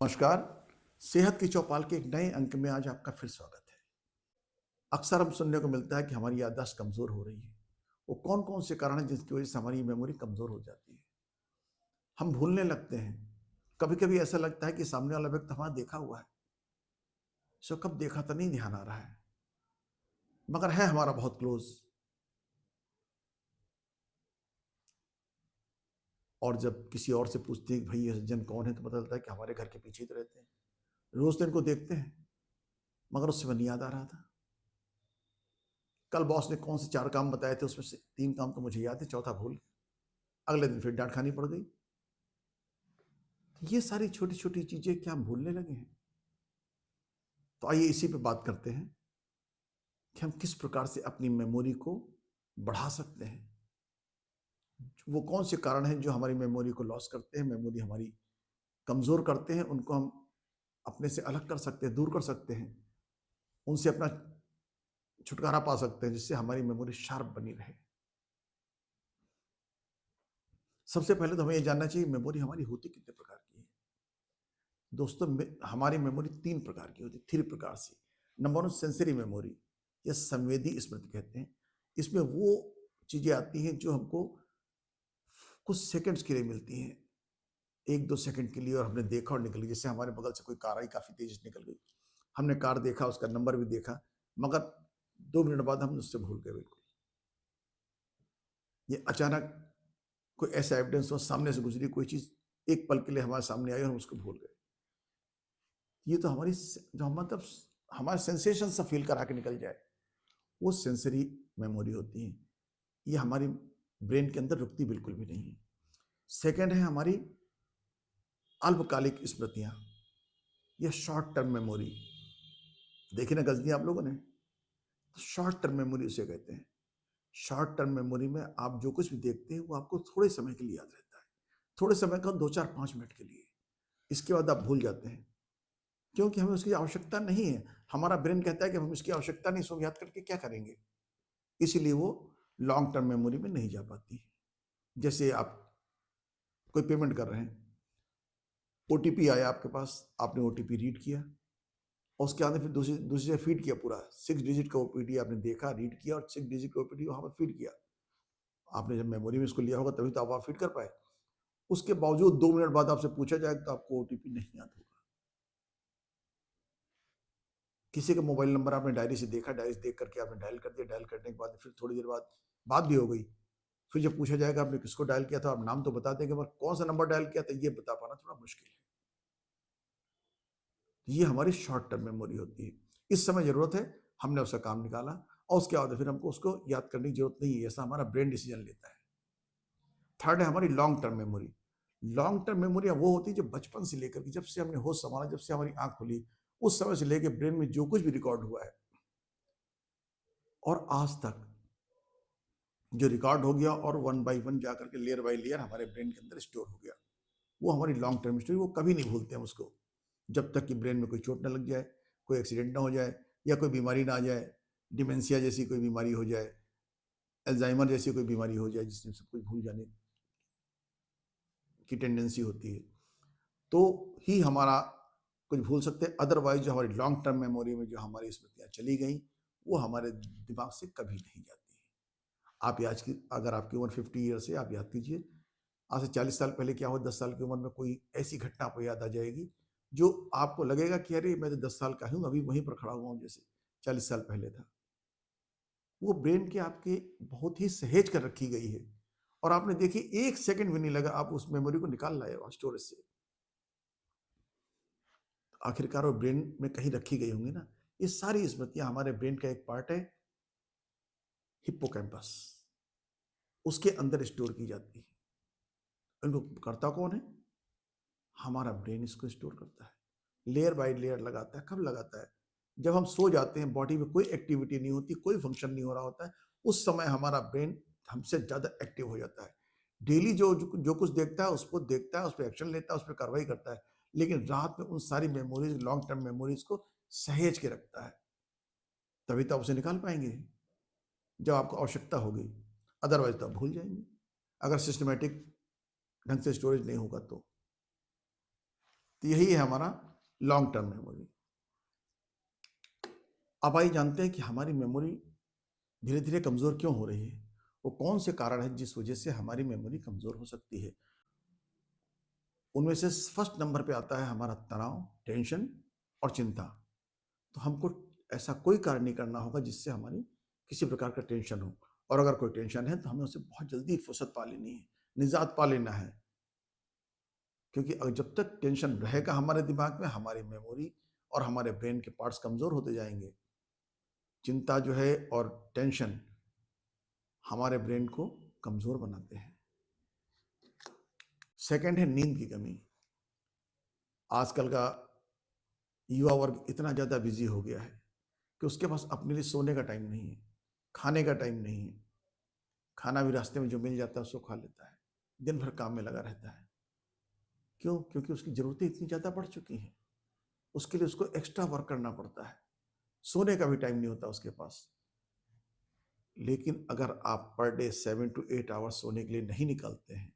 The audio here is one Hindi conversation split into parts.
नमस्कार। सेहत की चौपाल के एक नए अंक में आज आपका फिर स्वागत है। अक्सर हम सुनने को मिलता है कि हमारी याददाश्त कमज़ोर हो रही है। वो कौन-कौन से कारण हैं जिसकी वज़ह से हमारी मेमोरी कमज़ोर हो जाती है? हम भूलने लगते हैं। कभी-कभी ऐसा लगता है कि सामने वाला व्यक्ति हमारा देखा हुआ है। इसको कब देखा था नहीं ध्यान आ रहा है, मगर है हमारा बहुत क्लोज़। और जब किसी और से पूछते हैं कि भई ये सज्जन कौन है? तो पता चलता है कि हमारे घर के पीछे ही तो रहते हैं। रोज़ तो इनको देखते हैं, मगर उस समय नहीं याद आ रहा था। कल बॉस ने कौन से 4 काम बताए थे, उसमें से 3 काम तो मुझे याद है, चौथा भूल गया। अगले दिन फिर डाँट खानी पड़ गई। ये सारी छोटी-छोटी चीज़ें क्या हम भूलने लगे हैं? तो आइए इसी पे बात करते हैं कि हम किस प्रकार से अपनी मेमोरी को बढ़ा सकते हैं। वो कौन से कारण हैं जो हमारी मेमोरी को लॉस करते हैं, मेमोरी हमारी कमज़ोर करते हैं, उनको हम अपने से अलग कर सकते हैं, दूर कर सकते हैं। उनसे अपना छुटकारा पा सकते हैं जिससे हमारी मेमोरी शार्प बनी रहे। सबसे पहले तो हमें ये जानना चाहिए मेमोरी हमारी होती कितने प्रकार की है। दोस्तों हमारी मेमोरी 3 प्रकार की होती है, 3 प्रकार से। नंबर 1 सेंसरी मेमोरी या संवेदी स्मृति कहते हैं। इसमें वो चीज़ें आती हैं जो हमको कुछ सेकंड्स के लिए मिलती हैं। 1-2 सेकंड के लिए और हमने देखा और निकल गई। जैसे हमारे बगल से कोई कार आई, काफ़ी तेज़ निकल गई। हमने कार देखा, उसका नंबर भी देखा, मगर 2 मिनट बाद हम उससे भूल गए बिल्कुल। ये अचानक कोई ऐसा एविडेंस हुआ, सामने से गुज़री कोई चीज़, एक पल के लिए हमारे सामने आई और हम उसको भूल गए। ये तो हमारी जो हम मतलब हमारे सेंसेशन सा फ़ील करा के निकल जाए, वो सेंसरी मेमोरी होती है। ये हमारी ब्रेन के अंदर रुकती बिल्कुल भी नहीं है। सेकंड है हमारी अल्पकालिक स्मृतियाँ या शॉर्ट टर्म मेमोरी। देखी ना गज़नी आप लोगों ने? शॉर्ट टर्म मेमोरी उसे कहते हैं। शॉर्ट टर्म मेमोरी में आप जो कुछ भी देखते हैं वो आपको थोड़े समय के लिए याद रहता है। थोड़े समय का 2, 4, 5 मिनट के लिए। इसके बाद आप भूल जाते हैं, क्योंकि हमें उसकी आवश्यकता नहीं है। हमारा ब्रेन कहता है कि हम इसकी आवश्यकता नहीं, इसको याद करके क्या करेंगे? इसीलिए वो लॉन्ग टर्म मेमोरी में नहीं जा पाती है। जैसे आप कोई पेमेंट कर रहे हैं, ओटीपी आया आपके पास, आपने ओटीपी रीड किया और उसके आगे फिर दूसरी दूसरी जगह फीड किया पूरा 6 डिजिट का ओटीपी आपने देखा, रीड किया और 6 डिजिट का ओटीपी वहाँ पर फीड किया। आपने जब मेमोरी में इसको लिया होगा तभी तो आप वहाँ फीड कर पाए। उसके बावजूद 2 मिनट बाद आपसे पूछा जाए तो आपको ओटीपी नहीं याद होगा। किसी का मोबाइल नंबर आपने डायरी से देखा, डायरी से देख करके आपने डायल कर दिया, डायल करने के बाद फिर थोड़ी देर बाद बात भी हो गई। फिर जब पूछा जाएगा आपने किसको डायल किया था, आप नाम तो बता देंगे मगर कौन सा नंबर डायल किया था ये बता पाना थोड़ा मुश्किल है। ये हमारी शॉर्ट टर्म मेमोरी होती है। इस समय ज़रूरत है, हमने उसका काम निकाला और उसके बाद फिर हमको उसको याद करने की ज़रूरत नहीं है, ऐसा हमारा ब्रेन डिसीजन लेता है। थर्ड है हमारी long term memory. Long term memory वो होती है जो बचपन से लेकर के जब से हमने होश संभाला, जब से हमारी आँख खुली, उस समय से लेके ब्रेन में जो कुछ भी रिकॉर्ड हुआ है और आज तक जो रिकॉर्ड हो गया और वन बाय वन जाकर के लेयर बाय लेयर हमारे ब्रेन के अंदर स्टोर हो गया। वो हमारी लॉन्ग टर्म स्टोरी, वो कभी नहीं भूलते हम उसको। जब तक कि ब्रेन में कोई चोट ना लग जाए, कोई एक्सीडेंट ना हो जाए या कोई बीमारी ना आ जाए, डिमेंशिया जैसी कोई बीमारी हो जाए, अल्जाइमर जैसी कोई बीमारी हो जाए जिसमें सब कुछ भूल जाने की टेंडेंसी होती है, तो ही हमारा कुछ भूल सकते हैं। अदरवाइज़ जो हमारी लॉन्ग टर्म मेमोरी में जो हमारी स्मृतियाँ चली गईं, वो हमारे दिमाग से कभी नहीं जाती हैं। आप आज की अगर आपकी उम्र 50 ईयर्स है, आप याद कीजिए, आज से 40 साल पहले क्या हुआ, 10 साल की उम्र में कोई ऐसी घटना आपको याद आ जाएगी, जो आपको लगेगा कि अरे! मैं तो 10 साल का हूँ, अभी वहीं पर खड़ा हुआ हूँ जैसे 40 साल पहले था। वो ब्रेन के आपके बहुत ही सहेज कर रखी गई है और आपने देखिए 1 सेकंड भी नहीं लगा, आप उस मेमोरी को निकाल लाए वहाँ स्टोरेज से। आखिरकार वो ब्रेन में कहीं रखी गई होंगी ना। ये सारी स्मृतियाँ हमारे ब्रेन का एक पार्ट है, हिप्पोकैम्पस, उसके अंदर स्टोर की जाती है। इनको करता कौन है? हमारा ब्रेन इसको स्टोर करता है। लेयर बाय लेयर लगाता है। कब लगाता है? जब हम सो जाते हैं, बॉडी में कोई एक्टिविटी नहीं होती, कोई फंक्शन नहीं हो रहा होता है, उस समय हमारा ब्रेन हमसे ज़्यादा एक्टिव हो जाता है। डेली जो कुछ देखता है, उसको देखता है, उस पे एक्शन लेता है, उस पे कार्रवाई करता है। लेकिन रात में उन सारी मेमोरीज़, लॉन्ग टर्म मेमोरीज़ को सहेज के रखता है। तभी तो आप उसे निकाल पाएँगे, जब आपको आवश्यकता होगी। अदरवाइज़ तो आप भूल जाएँगे, अगर सिस्टमैटिक ढंग से स्टोरेज नहीं होगा तो। तो यही है हमारा लॉन्ग टर्म मेमोरी। अब आइए जानते हैं कि हमारी मेमोरी धीरे धीरे कमजोर क्यों हो रही है, वो कौन से कारण है जिस वजह से हमारी मेमोरी कमजोर हो सकती है। उनमें से फर्स्ट नंबर पे आता है हमारा तनाव, टेंशन और चिंता। तो हमको ऐसा कोई कार्य नहीं करना होगा जिससे हमारी किसी प्रकार का टेंशन हो, और अगर कोई टेंशन है तो हमें उससे बहुत जल्दी फुर्सत पा लेनी है, निजात पा लेना है। क्योंकि जब तक टेंशन रहेगा हमारे दिमाग में, हमारी मेमोरी और हमारे ब्रेन के पार्ट्स कमजोर होते जाएंगे। चिंता जो है और टेंशन हमारे ब्रेन को कमजोर बनाते हैं। सेकंड है नींद की कमी। आजकल का युवा वर्ग इतना ज्यादा बिजी हो गया है कि उसके पास अपने लिए सोने का टाइम नहीं है, खाने का टाइम नहीं है। खाना भी रास्ते में जो मिल जाता है उसको खा लेता है, दिन भर काम में लगा रहता है। क्यों? क्योंकि उसकी जरूरतें इतनी ज्यादा बढ़ चुकी हैं, उसके लिए उसको एक्स्ट्रा वर्क करना पड़ता है, सोने का भी टाइम नहीं होता उसके पास। लेकिन अगर आप पर डे 7 to 8 आवर्स सोने के लिए नहीं निकालते हैं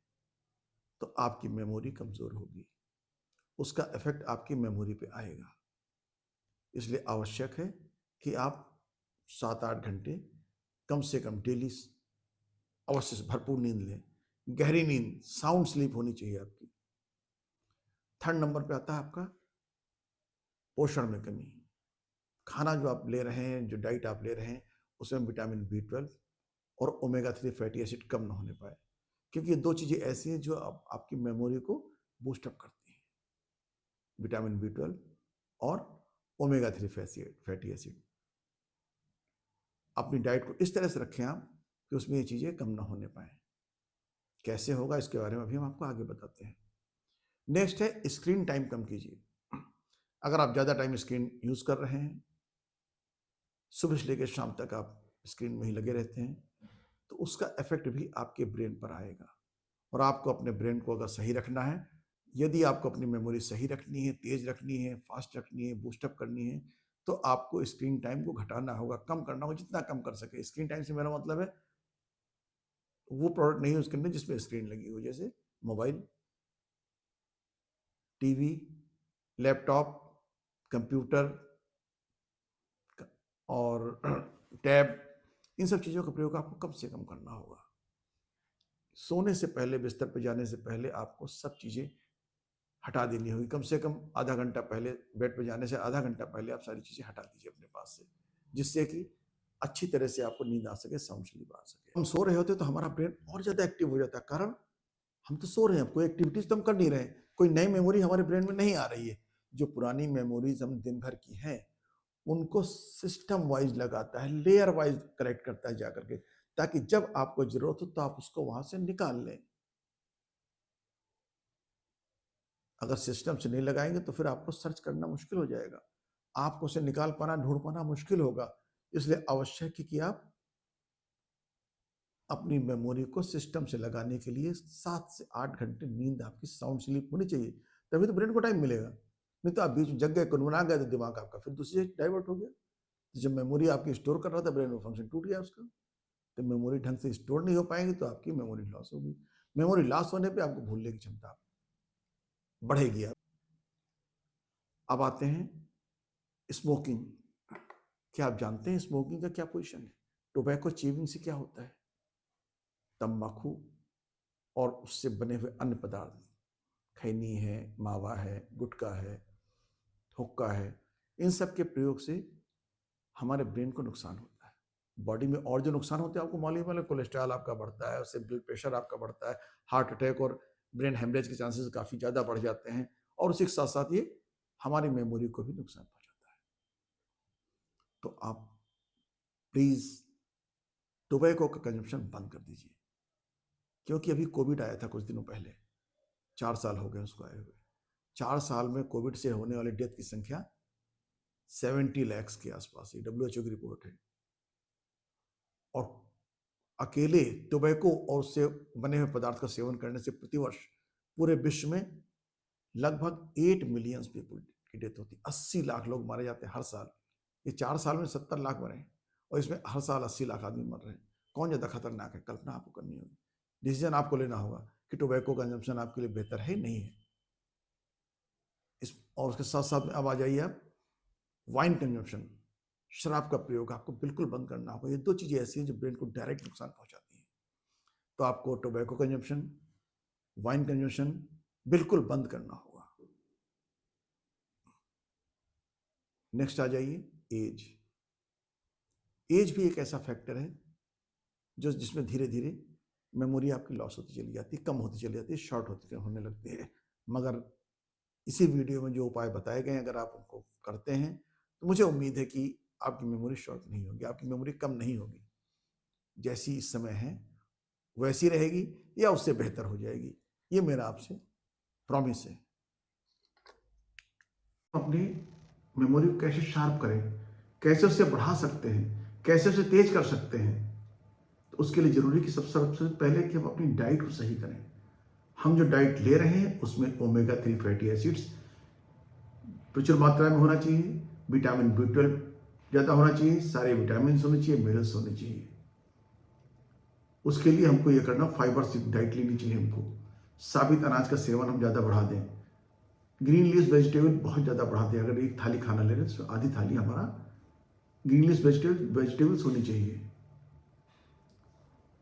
तो आपकी मेमोरी कमजोर होगी, उसका इफेक्ट आपकी मेमोरी पे आएगा। इसलिए आवश्यक है कि आप 7-8 घंटे कम से कम डेली अवश्य से भरपूर नींद लें, गहरी नींद, साउंड स्लीप होनी चाहिए आपकी। थर्ड नंबर पे आता है आपका पोषण में कमी। खाना जो आप ले रहे हैं, जो डाइट आप ले रहे हैं, उसमें विटामिन B12 और ओमेगा 3 फैटी एसिड कम ना होने पाए, क्योंकि ये दो चीजें ऐसी हैं जो आपकी मेमोरी को बूस्ट अप करती हैं, विटामिन B12 और ओमेगा 3 फैटी एसिड। अपनी डाइट को इस तरह से रखें आप कि उसमें ये चीजें कम ना होने पाए। कैसे होगा इसके बारे में अभी हम आपको आगे बताते हैं। नेक्स्ट है स्क्रीन टाइम कम कीजिए। अगर आप ज्यादा टाइम स्क्रीन यूज कर रहे हैं, सुबह से लेकर शाम तक आप स्क्रीन में ही लगे रहते हैं, तो उसका इफेक्ट भी आपके ब्रेन पर आएगा। और आपको अपने ब्रेन को अगर सही रखना है, यदि आपको अपनी मेमोरी सही रखनी है, तेज रखनी है, फास्ट रखनी है, बूस्टअप करनी है, तो आपको स्क्रीन टाइम को घटाना होगा, कम करना होगा, जितना कम कर सके। स्क्रीन टाइम से मेरा मतलब है वो प्रोडक्ट नहीं यूज करने जिसमें स्क्रीन लगी हो, जैसे मोबाइल, टीवी, लैपटॉप, कंप्यूटर और टैब, इन सब चीज़ों का प्रयोग आपको कम से कम करना होगा। सोने से पहले, बिस्तर पर जाने से पहले आपको सब चीज़ें हटा देनी होगी। कम से कम आधा घंटा पहले, बेड पर जाने से आधा घंटा पहले आप सारी चीज़ें हटा दीजिए अपने पास से, जिससे कि अच्छी तरह से आपको नींद आ सके, साउंड स्लीप आ सके। हम सो रहे होते तो हमारा ब्रेन और ज़्यादा एक्टिव हो जाता है, कारण हम तो सो रहे हैं, कोई एक्टिविटीज तो हम कर नहीं रहे, कोई नई मेमोरी हमारे ब्रेन में नहीं आ रही है। जो पुरानी मेमोरीज हम दिन भर की हैं उनको सिस्टम वाइज लगाता है, लेयर वाइज करेक्ट करता है जाकर के, ताकि जब आपको जरूरत हो तो आप उसको वहां से निकाल लें। अगर सिस्टम से नहीं लगाएंगे तो फिर आपको सर्च करना मुश्किल हो जाएगा, आपको उसे निकाल पाना, ढूंढ पाना मुश्किल होगा। इसलिए आवश्यक है कि आप अपनी मेमोरी को सिस्टम से लगाने के लिए 7 से 8 घंटे नींद आपकी साउंड स्लीप होनी चाहिए, तभी तो ब्रेन को टाइम मिलेगा। नहीं तो आप बीच में जग गए, कुनमुना गए, तो दिमाग आपका फिर दूसरी डाइवर्ट हो गया। तो जब मेमोरी आपकी स्टोर कर रहा था, ब्रेन में फंक्शन टूट गया उसका। तो मेमोरी ढंग से स्टोर नहीं हो पाएंगी तो आपकी मेमोरी लॉस होगी। मेमोरी लॉस होने पे आपको भूलने की क्षमता बढ़ेगी। अब आते हैं स्मोकिंग। क्या आप जानते हैं स्मोकिंग का क्या पोजीशन है? टोबैको च्यूइंग से क्या होता है? तंबाकू और उससे बने हुए अन्य पदार्थ, खैनी है, मावा है, गुटखा है, हुक्का है, इन सब के प्रयोग से हमारे ब्रेन को नुकसान होता है। बॉडी में और जो नुकसान होते हैं आपको मालूम है, कोलेस्ट्रॉल आपका बढ़ता है, उससे ब्लड प्रेशर आपका बढ़ता है, हार्ट अटैक और ब्रेन हेमरेज के चांसेस काफ़ी ज़्यादा बढ़ जाते हैं, और उसी के साथ साथ ये हमारी मेमोरी को भी नुकसान पहुंचाता है। तो आप प्लीज़ टोबैको का कंजप्शन बंद कर दीजिए। क्योंकि अभी कोविड आया था कुछ दिनों पहले, 4 साल हो गए उसको आए हुए। 4 साल में कोविड से होने वाली डेथ की संख्या 70 lakhs के आसपास है, WHO की रिपोर्ट है। और अकेले टोबैको और उससे बने हुए पदार्थ का सेवन करने से प्रतिवर्ष पूरे विश्व में लगभग 8 मिलियन पीपल की डेथ होती है। 80 लाख लोग मारे जाते हैं हर साल। ये 4 साल में 70 लाख मरे हैं, और इसमें हर साल 80 लाख आदमी मर रहे हैं। कौन ज्यादा खतरनाक है? कल्पना आपको करनी होगी, डिसीजन आपको लेना होगा कि टोबैको कंजम्पशन आपके लिए बेहतर है नहीं है। इस और उसके साथ साथ में अब आ जाइए आप वाइन कंजम्पशन, शराब का प्रयोग आपको बिल्कुल बंद करना होगा। ये दो चीज़ें ऐसी हैं जो ब्रेन को डायरेक्ट नुकसान पहुंचाती हैं। तो आपको टोबैको कंजम्पशन, वाइन कंजम्पशन बिल्कुल बंद करना होगा। नेक्स्ट आ जाइए एज। एज भी एक ऐसा फैक्टर है जो जिसमें धीरे धीरे मेमोरी आपकी लॉस होती चली जाती है, कम होती चली जाती है, शॉर्ट होती होने लगती है। मगर इसी वीडियो में जो उपाय बताए गए हैं अगर आप उनको करते हैं तो मुझे उम्मीद है कि आपकी मेमोरी शॉर्ट नहीं होगी, आपकी मेमोरी कम नहीं होगी। जैसी इस समय है वैसी रहेगी या उससे बेहतर हो जाएगी, ये मेरा आपसे प्रॉमिस है। अपनी मेमोरी को कैसे शार्प करें, कैसे उसे बढ़ा सकते हैं, कैसे उसे तेज कर सकते हैं, तो उसके लिए जरूरी कि सबसे पहले कि हम अपनी डाइट को सही करें। हम जो डाइट ले रहे हैं उसमें ओमेगा 3 फैटी एसिड्स प्रचुर मात्रा में होना चाहिए, विटामिन B12 ज़्यादा होना चाहिए, सारे विटामिन होने चाहिए, मिनरल्स होने चाहिए। उसके लिए हमको ये करना, फाइबर से डाइट लेनी चाहिए हमको। साबित अनाज का सेवन हम ज़्यादा बढ़ा दें, ग्रीन लीव्स वेजिटेबल बहुत ज़्यादा बढ़ा दें। अगर एक थाली खाना ले रहे हैं तो आधी थाली हमारा ग्रीन लीव्स वेजिटेबल्स होनी चाहिए।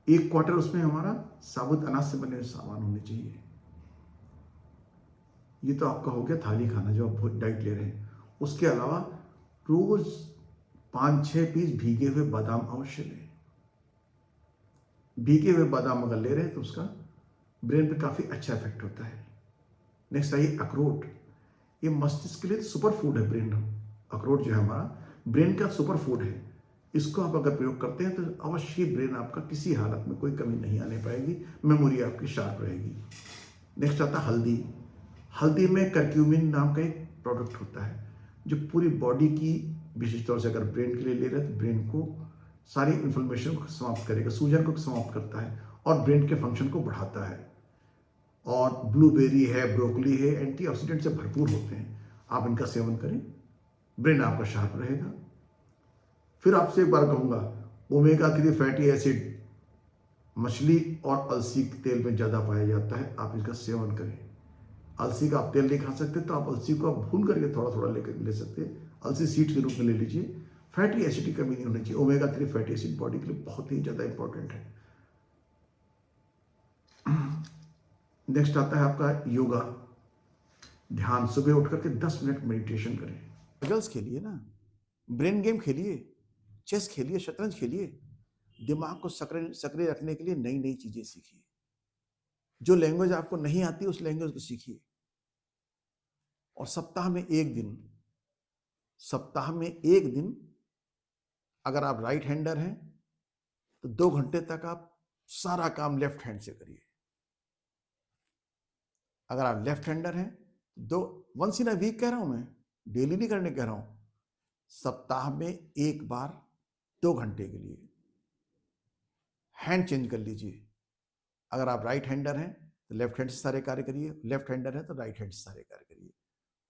एक क्वार्टर उसमें हमारा साबुत अनाज से बने हुए सामान होने चाहिए। ये तो आपका हो गया थाली खाना जो आप डाइट ले रहे हैं। उसके अलावा रोज 5-6 पीस भीगे हुए बादाम अवश्य लें। भीगे हुए बादाम अगर ले रहे हैं तो उसका ब्रेन पे काफ़ी अच्छा इफेक्ट होता है। नेक्स्ट आइए अखरोट। ये मस्तिष्क के लिए सुपर फूड है ब्रेन। अखरोट जो है हमारा ब्रेन का सुपर फूड है। इसको आप अगर प्रयोग करते हैं तो अवश्य ब्रेन आपका किसी हालत में कोई कमी नहीं आने पाएगी, मेमोरी आपकी शार्प रहेगी। नेक्स्ट आता है हल्दी। हल्दी में करक्यूमिन नाम का एक प्रोडक्ट होता है जो पूरी बॉडी की, विशेष तौर से अगर ब्रेन के लिए ले रहे हैं तो ब्रेन को सारी इन्फ्लेमेशन को समाप्त करेगा, सूजन को समाप्त करता है और ब्रेन के फंक्शन को बढ़ाता है। और ब्लूबेरी है, ब्रोकली है, एंटीऑक्सीडेंट से भरपूर होते हैं। आप इनका सेवन करें, ब्रेन आपका शार्प रहेगा। फिर आपसे एक बार कहूँगा, ओमेगा 3 फैटी एसिड मछली और अलसी के तेल में ज़्यादा पाया जाता है, आप इसका सेवन करें। अलसी का आप तेल नहीं खा सकते तो आप अलसी को आप भून करके थोड़ा थोड़ा लेकर ले सकते हैं, अलसी सीड के रूप में ले लीजिए। फैटी एसिड की कमी नहीं होनी चाहिए। ओमेगा 3 फैटी एसिड बॉडी के लिए बहुत ही ज़्यादा इंपॉर्टेंट है। नेक्स्ट आता है आपका योगा, ध्यान। सुबह उठ करके 10 मिनट मेडिटेशन करें। गर्ल्स खेलिए ना, ब्रेन गेम खेलिए, चेस खेलिए, शतरंज खेलिए। दिमाग को सक्रिय रखने के लिए नई नई चीजें सीखिए। जो लैंग्वेज आपको नहीं आती उस लैंग्वेज को सीखिए। और सप्ताह में एक दिन अगर आप राइट हैंडर हैं तो 2 घंटे तक आप सारा काम लेफ्ट हैंड से करिए। अगर आप लेफ्ट हैंडर हैं तो वंस इन अ वीक कह रहा हूं मैं, डेली नहीं करने कह रहा हूं, सप्ताह में एक बार 2 घंटे के लिए हैंड चेंज कर लीजिए। अगर आप राइट हैंडर हैं तो लेफ्ट हैंड से सारे कार्य करिए, लेफ्ट हैंडर है तो राइट हैंड से सारे कार्य करिए।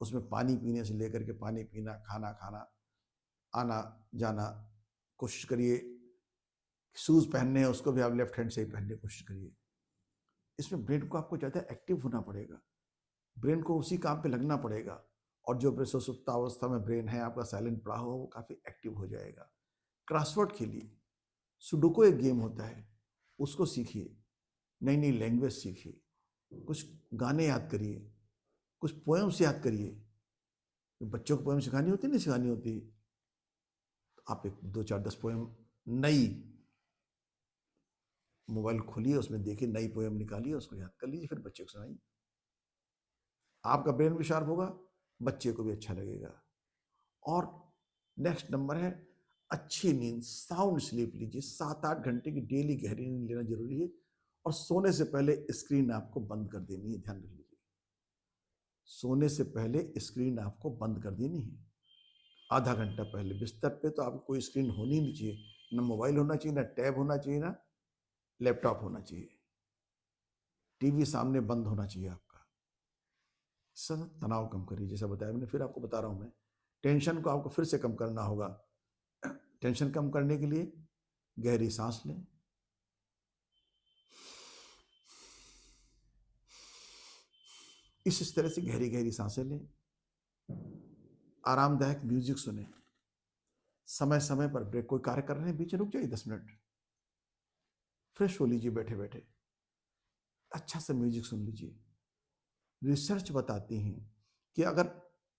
उसमें पानी पीने से लेकर के पानी पीना, खाना खाना, आना जाना कोशिश करिए। शूज पहनने हैं उसको भी आप लेफ्ट हैंड से ही पहनने की कोशिश करिए। इसमें ब्रेन को आपको ज़्यादा एक्टिव होना पड़ेगा, ब्रेन को उसी काम पे लगना पड़ेगा। और जो सुप्तावस्था में ब्रेन है आपका साइलेंट पड़ा हुआ वो काफ़ी एक्टिव हो जाएगा। क्रॉसवर्ड खेलिए, सुडोको एक गेम होता है उसको सीखिए, नई नई लैंग्वेज सीखिए, कुछ गाने याद करिए, कुछ पोएम्स याद करिए। बच्चों को पोएम सिखानी होती नहीं सिखानी होती, आप एक 2-4-10 पोएम नई मोबाइल खोलिए, उसमें देखिए, नई पोएम निकालिए, उसको याद कर लीजिए, फिर बच्चे को सुनाइए। आपका ब्रेन भी शार्प होगा, बच्चे को भी अच्छा लगेगा। और नेक्स्ट नंबर है अच्छी नींद, साउंड स्लीप लीजिए। 7-8 घंटे की डेली गहरी नींद लेना जरूरी है। और सोने से पहले स्क्रीन आपको बंद कर देनी है, ध्यान रख लीजिए। सोने से पहले स्क्रीन आपको बंद कर देनी है। आधा घंटा पहले बिस्तर पे तो आपको कोई स्क्रीन होनी नहीं चाहिए, ना मोबाइल होना चाहिए, ना टैब होना चाहिए, ना लैपटॉप होना चाहिए। टीवी सामने बंद होना चाहिए आपका। सब तनाव कम करिए, जैसा बताया मैंने, फिर आपको बता रहा हूं मैं। टेंशन को आपको फिर से कम करना होगा। टेंशन कम करने के लिए गहरी सांस लें, इस तरह से गहरी गहरी सांसें लें। आरामदायक म्यूजिक सुने, समय समय पर ब्रेक, कोई कार्य कर रहे हैं बीच में रुक जाइए 10 मिनट, फ्रेश हो लीजिए बैठे बैठे, अच्छा से म्यूजिक सुन लीजिए। रिसर्च बताती हैं कि अगर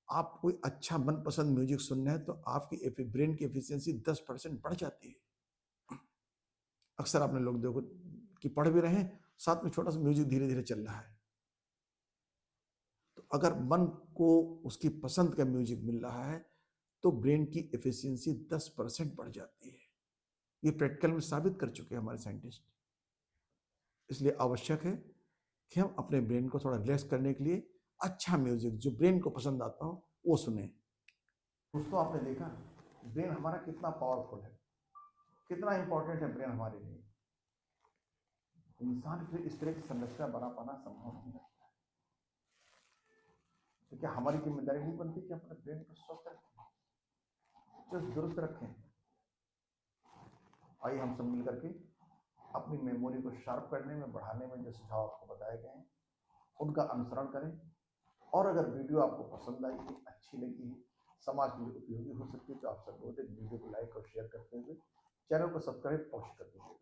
आप कोई अच्छा मनपसंद म्यूजिक सुन रहे हैं तो आपकी ब्रेन की एफिशिएंसी 10% बढ़ जाती है। अक्सर आपने लोग देखो कि पढ़ भी रहे हैं, साथ में छोटा सा म्यूजिक धीरे धीरे चल रहा है। तो अगर मन को उसकी पसंद का म्यूजिक मिल रहा है तो ब्रेन की एफिशिएंसी 10% बढ़ जाती है। ये प्रैक्टिकल में साबित कर चुके हैं हमारे साइंटिस्ट। इसलिए आवश्यक है कि हम अपने ब्रेन को थोड़ा रिलैक्स करने के लिए अच्छा म्यूजिक जो ब्रेन को पसंद आता हो वो सुने। दोस्तों, आपने देखा ब्रेन हमारा कितना पावरफुल है, कितना इंपॉर्टेंट है ब्रेन हमारे लिए। इंसान फिर इस तरह की संरचना बना पाना संभव नहीं है। तो क्या हमारी जिम्मेदारी नहीं बनती कि अपने ब्रेन को स्वस्थ रखें, चुस्त दुरुस्त रखें? आइए हम सब मिल करके अपनी मेमोरी को शार्प करने में, बढ़ाने में जो सुझाव आपको बताए गए हैं उनका अनुसरण करें। और अगर वीडियो आपको पसंद आई है, अच्छी लगी है, समाज के लिए उपयोगी हो सकती है तो आप सब वीडियो को लाइक और शेयर करते हुए चैनल को सब्सक्राइब अवश्य कर दीजिएगा।